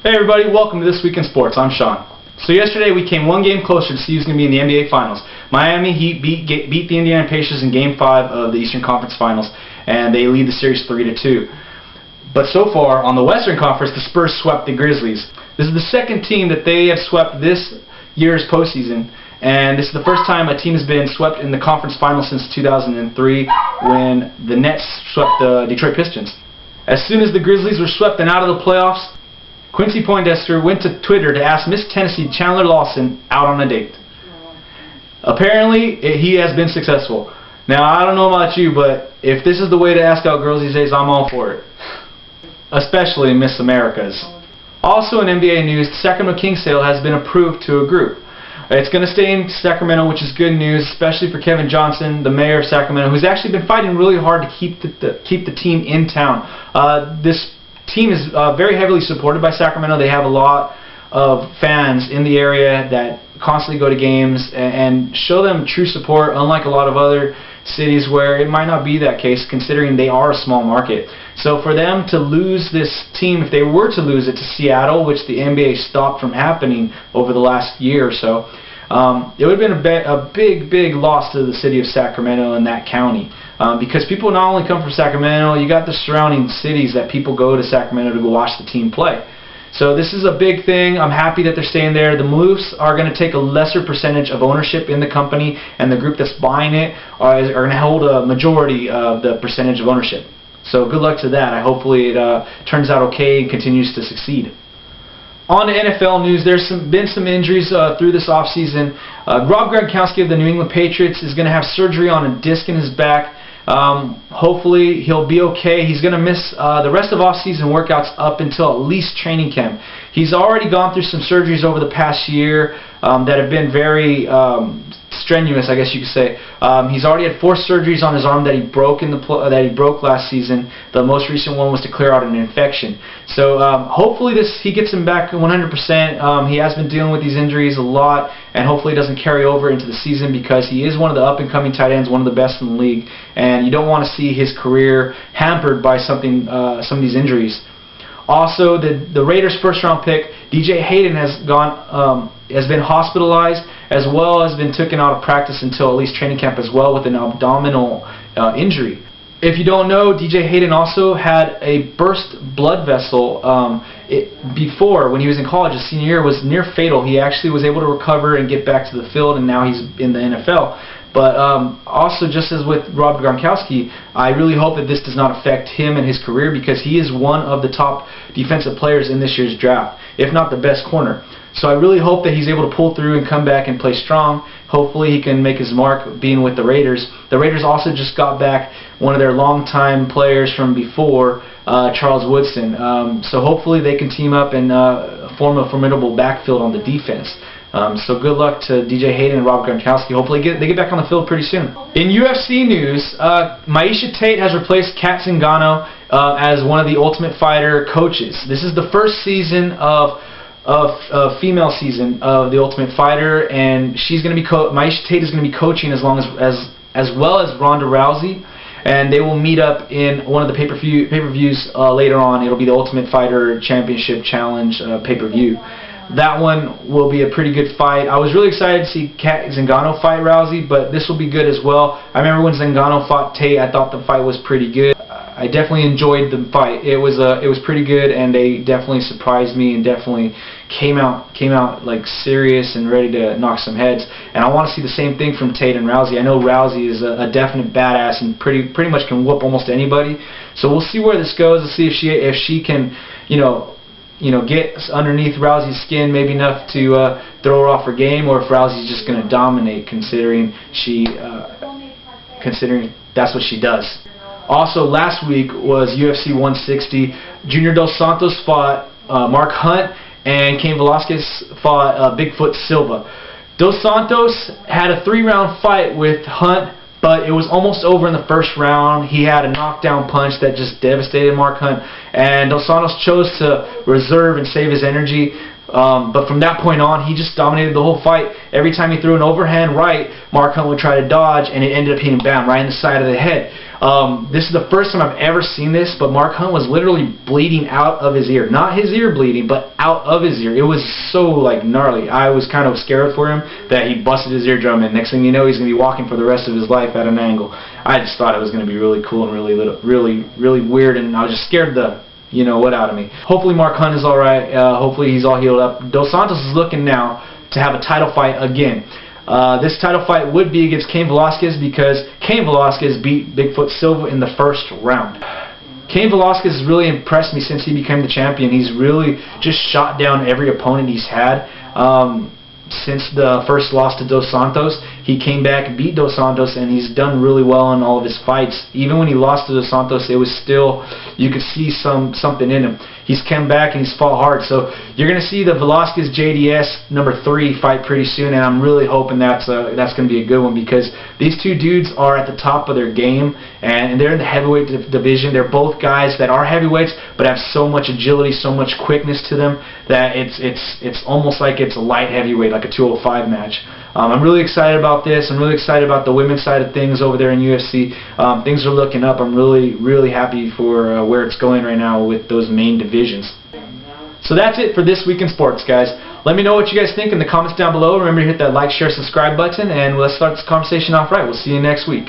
Hey everybody, welcome to This Week in Sports. I'm Sean. So yesterday we came one game closer to see who's going to be in the NBA Finals. Miami Heat beat the Indiana Pacers in Game 5 of the Eastern Conference Finals, and they lead the series 3-2. But so far, on the Western Conference, the Spurs swept the Grizzlies. This is the second team that they have swept this year's postseason, and this is the first time a team has been swept in the conference finals since 2003 when the Nets swept the Detroit Pistons. As soon as the Grizzlies were swept and out of the playoffs, Quincy Poindexter went to Twitter to ask Miss Tennessee Chandler Lawson out on a date. Apparently, he has been successful. Now, I don't know about you, but if this is the way to ask out girls these days, I'm all for it. Especially Miss Americas. Also in NBA news, the Sacramento Kings sale has been approved to a group. It's going to stay in Sacramento, which is good news, especially for Kevin Johnson, the mayor of Sacramento, who's actually been fighting really hard to keep the team in town. This team is very heavily supported by Sacramento. They have a lot of fans in the area that constantly go to games and show them true support, unlike a lot of other cities where it might not be that case, considering they are a small market. So for them to lose this team, if they were to lose it to Seattle, which the NBA stopped from happening over the last year or so, it would have been a big loss to the city of Sacramento and that county. Because people not only come from Sacramento, you got the surrounding cities that people go to Sacramento to go watch the team play. So this is a big thing. I'm happy that they're staying there. The Moose are going to take a lesser percentage of ownership in the company, and the group that's buying it are going to hold a majority of the percentage of ownership. So good luck to that. Hopefully it turns out okay and continues to succeed. On to NFL news, there's been some injuries through this offseason. Rob Gronkowski of the New England Patriots is going to have surgery on a disc in his back. Hopefully he'll be okay. He's going to miss the rest of off-season workouts up until at least training camp. He's already gone through some surgeries over the past year that have been very strenuous, I guess you could say. He's already had 4 surgeries on his arm that he broke last season. The most recent one was to clear out an infection. So hopefully he gets him back 100%. He has been dealing with these injuries a lot, and hopefully it doesn't carry over into the season because he is one of the up-and-coming tight ends, one of the best in the league, and you don't want to see his career hampered by some of these injuries. Also, the Raiders' first-round pick, DJ Hayden, has been hospitalized, as well as been taken out of practice until at least training camp as well with an abdominal injury. If you don't know, DJ Hayden also had a burst blood vessel before, when he was in college. His senior year was near fatal. He actually was able to recover and get back to the field, and now he's in the NFL. But also, just as with Rob Gronkowski, I really hope that this does not affect him and his career, because he is one of the top defensive players in this year's draft, if not the best corner. So I really hope that he's able to pull through and come back and play strong. Hopefully he can make his mark being with the Raiders. The Raiders also just got back one of their longtime players from before, Charles Woodson. So hopefully they can team up and form a formidable backfield on the defense. So good luck to DJ Hayden and Rob Gronkowski. Hopefully they get back on the field pretty soon. In UFC news, Myesha Tate has replaced Cat Zingano as one of the Ultimate Fighter coaches. This is the first season of female season of the Ultimate Fighter, and she's going to be Myesha Tate is going to be coaching as well as Ronda Rousey, and they will meet up in one of the pay-per-views later on. It'll be the Ultimate Fighter Championship Challenge pay-per-view. That one will be a pretty good fight. I was really excited to see Cat Zingano fight Rousey, but this will be good as well. I remember when Zingano fought Tate, I thought the fight was pretty good. I definitely enjoyed the fight. It was pretty good, and they definitely surprised me and definitely came out like serious and ready to knock some heads. And I want to see the same thing from Tate and Rousey. I know Rousey is a definite badass and pretty much can whoop almost anybody. So we'll see where this goes. Let's see if she can get underneath Rousey's skin, maybe enough to throw her off her game, or if Rousey's just going to dominate, considering that's what she does. Also, last week was UFC 160. Junior Dos Santos fought Mark Hunt, and Cain Velasquez fought Bigfoot Silva. Dos Santos had a 3-round fight with Hunt, but it was almost over in the first round. He had a knockdown punch that just devastated Mark Hunt, and Dos Santos chose to reserve and save his energy. But from that point on, he just dominated the whole fight. Every time he threw an overhand right, Mark Hunt would try to dodge, and it ended up hitting him, bam, right in the side of the head. This is the first time I've ever seen this, but Mark Hunt was literally bleeding out of his ear. Not his ear bleeding, but out of his ear. It was so like gnarly. I was kind of scared for him that he busted his eardrum, and next thing you know, he's going to be walking for the rest of his life at an angle. I just thought it was going to be really cool and really weird, and I was just scared the what out of me. Hopefully Mark Hunt is alright. Hopefully he's all healed up. Dos Santos is looking now to have a title fight again. This title fight would be against Cain Velasquez because Cain Velasquez beat Bigfoot Silva in the first round. Cain Velasquez has really impressed me since he became the champion. He's really just shot down every opponent he's had. Since the first loss to Dos Santos, he came back, beat Dos Santos, and he's done really well in all of his fights. Even when he lost to Dos Santos, it was still, you could see something in him. He's come back and he's fought hard. So you're going to see the Velasquez JDS #3 fight pretty soon, and I'm really hoping that's going to be a good one because these two dudes are at the top of their game, and they're in the heavyweight division. They're both guys that are heavyweights, but have so much agility, so much quickness to them that it's almost like it's a light heavyweight, like a 205 match. I'm really excited about this. I'm really excited about the women's side of things over there in UFC. Things are looking up. I'm really happy for where it's going right now with those main divisions. So that's it for this week in sports, guys. Let me know what you guys think in the comments down below. Remember to hit that like, share, subscribe button, and let's start this conversation off right. We'll see you next week.